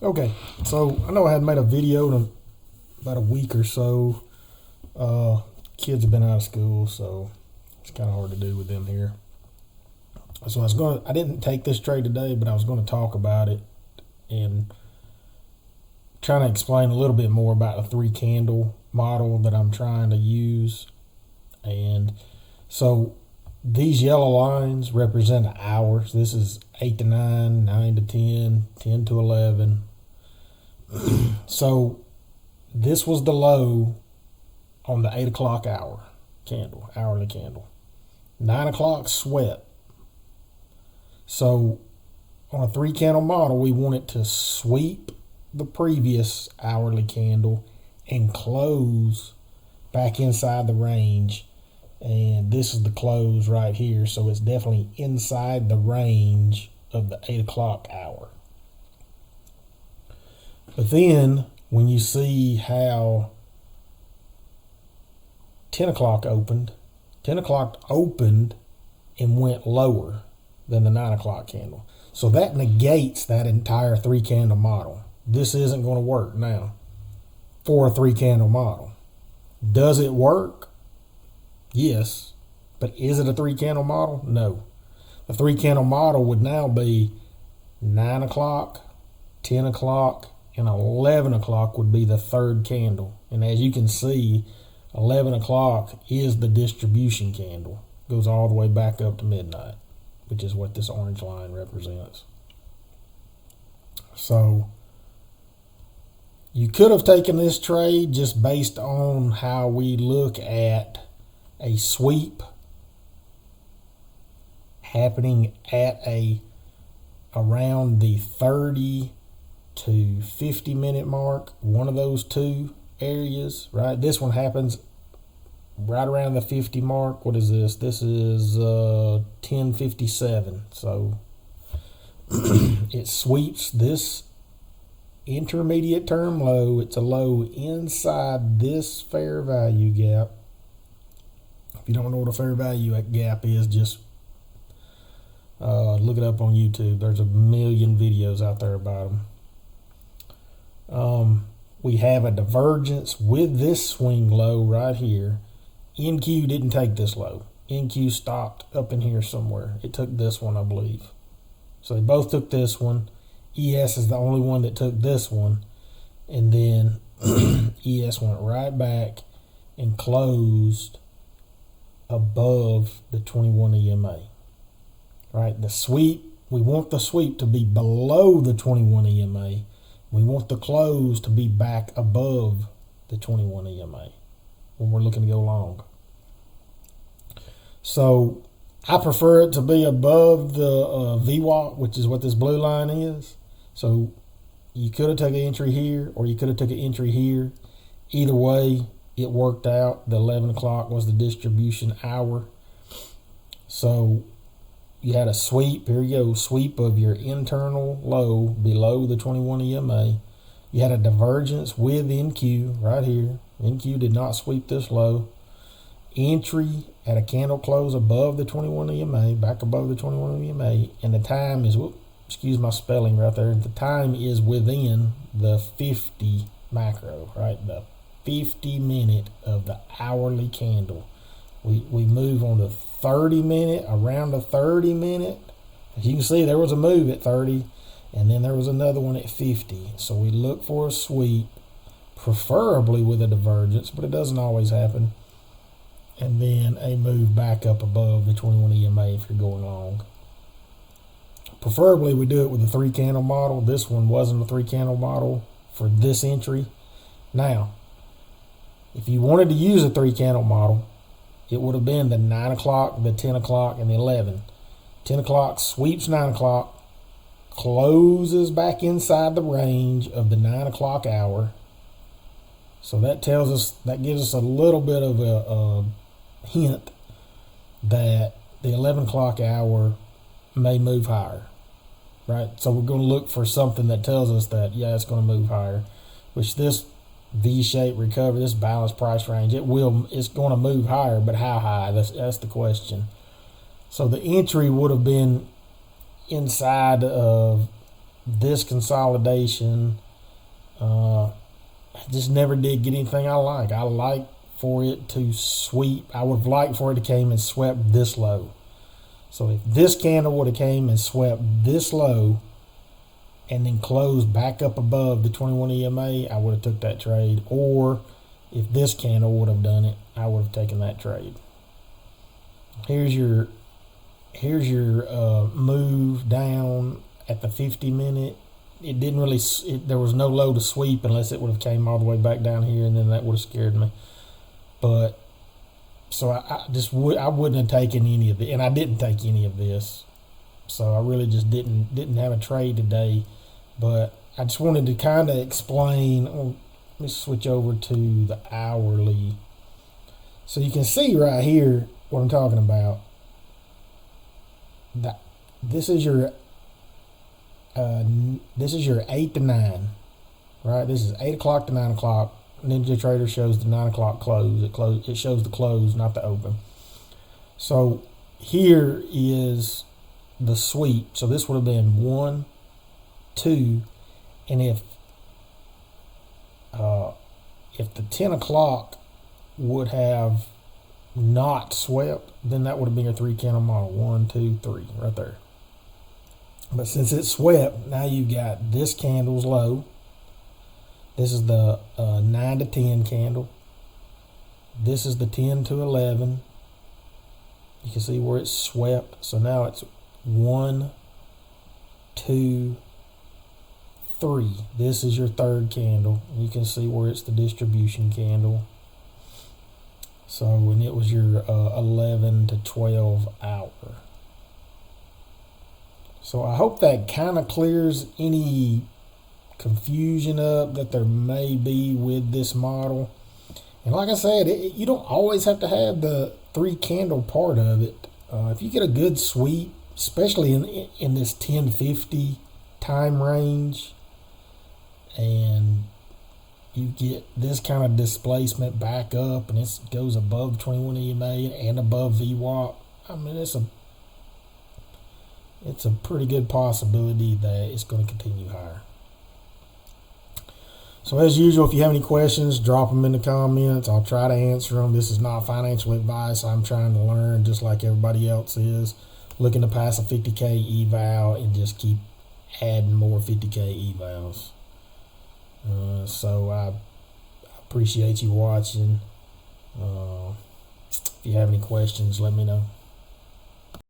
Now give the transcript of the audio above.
Okay, so I know I had made a video in about a week or so. Kids have been out of school, so it's kind of hard to do with them here. So I didn't take this trade today, but I was going to talk about it and trying to explain a little bit more about the 3 candle model that I'm trying to use. And so these yellow lines represent the hours. This is 8 to 9, 9 to 10, 10 to 11. So this was the low on the 8 o'clock hour candle, hourly candle. 9 o'clock swept. So on a 3 candle model, we want it to sweep the previous hourly candle and close back inside the range. And this is the close right here. So it's definitely inside the range of the 8 o'clock hour. But then when you see how 10 o'clock opened, 10 o'clock opened and went lower than the 9 o'clock candle. So that negates that entire 3 candle model. This isn't going to work now for a 3 candle model. Does it work? Yes. But is it a 3 candle model? No. The 3 candle model would now be 9 o'clock, 10 o'clock, and 11 o'clock would be the 3rd candle. And as you can see, 11 o'clock is the distribution candle. Goes all the way back up to midnight, which is what this orange line represents. So you could have taken this trade just based on how we look at a sweep happening at around the 30 to 50 minute mark, one of those two areas, right? This one happens right around the 50 mark. What is this? This is 10:57. So it sweeps this intermediate term low. It's a low inside this fair value gap. If you don't know what a fair value gap is, just look it up on YouTube. There's a million videos out there about them. We have a divergence with this swing low right here. NQ didn't take this low. NQ stopped up in here somewhere. It took this one, I believe. So they both took this one. ES is the only one that took this one. And then ES went right back and closed above the 21 EMA. Right? The sweep, we want the sweep to be below the 21 EMA. We want the close to be back above the 21 EMA when we're looking to go long. So I prefer it to be above the VWAP, which is what this blue line is. So you could have taken an entry here or you could have taken an entry here. Either way, it worked out. The 11 o'clock was the distribution hour. So you had a sweep, here you go, sweep of your internal low below the 21 EMA. You had a divergence with NQ right here. NQ did not sweep this low. Entry at a candle close above the 21 EMA, back above the 21 EMA, and the time is, excuse my spelling right there, the time is within the 50 macro, right? The 50 minute of the hourly candle. We move on to 30 minute, around the 30 minute. As you can see, there was a move at 30, and then there was another one at 50. So we look for a sweep, preferably with a divergence, but it doesn't always happen. And then a move back up above the 21 EMA if you're going long. Preferably we do it with a 3 candle model. This one wasn't a 3 candle model for this entry. Now, if you wanted to use a 3 candle model, it would have been the 9 o'clock, the 10 o'clock, and the 11. 10 o'clock sweeps 9 o'clock, closes back inside the range of the 9 o'clock hour. So that tells us, that gives us a little bit of a hint that the 11 o'clock hour may move higher, right? So we're going to look for something that tells us that, yeah, it's going to move higher, which this V-shaped recovery, this balanced price range, it's going to move higher, but how high? That's the question. So the entry would have been inside of this consolidation, I just never did get anything I like. I like for it to sweep. I would have liked for it to came and swept this low. So if this candle would have came and swept this low and then closed back up above the 21 EMA, I would have took that trade. Or if this candle would have done it, I would have taken that trade. Here's your move down at the 50 minute. It didn't really. There was no low to sweep unless it would have came all the way back down here, and then that would have scared me. But so I wouldn't have taken any of it, and I didn't take any of this. So I really just didn't have a trade today. But I just wanted to kind of explain. Let me switch over to the hourly, so you can see right here what I'm talking about. This is your 8 to 9, right? This is 8 o'clock to 9 o'clock. Ninja Trader shows the 9 o'clock close. It shows the close, not the open. So here is the sweep. So this would have been 1, 2, and if the 10 o'clock would have not swept, then that would have been your 3 candle model. 1, 2, 3, right there. But since it swept, now you've got this candle's low. This is the 9 to 10 candle. This is the 10 to 11. You can see where it's swept. So now it's 1, 2, 3. This is your third candle. You can see where it's the distribution candle. So, and it was your 11 to 12 hour. So I hope that kind of clears any confusion up that there may be with this model. And like I said, you don't always have to have the 3 candle part of it. If you get a good sweep, especially in this 1050 time range, and you get this kind of displacement back up and it goes above 21 EMA and above VWAP, I mean, it's a pretty good possibility that it's going to continue higher. So as usual, if you have any questions, drop them in the comments. I'll try to answer them. This is not financial advice. I'm trying to learn just like everybody else is. Looking to pass a 50K eval and just keep adding more 50K evals. So I appreciate you watching. If you have any questions, let me know.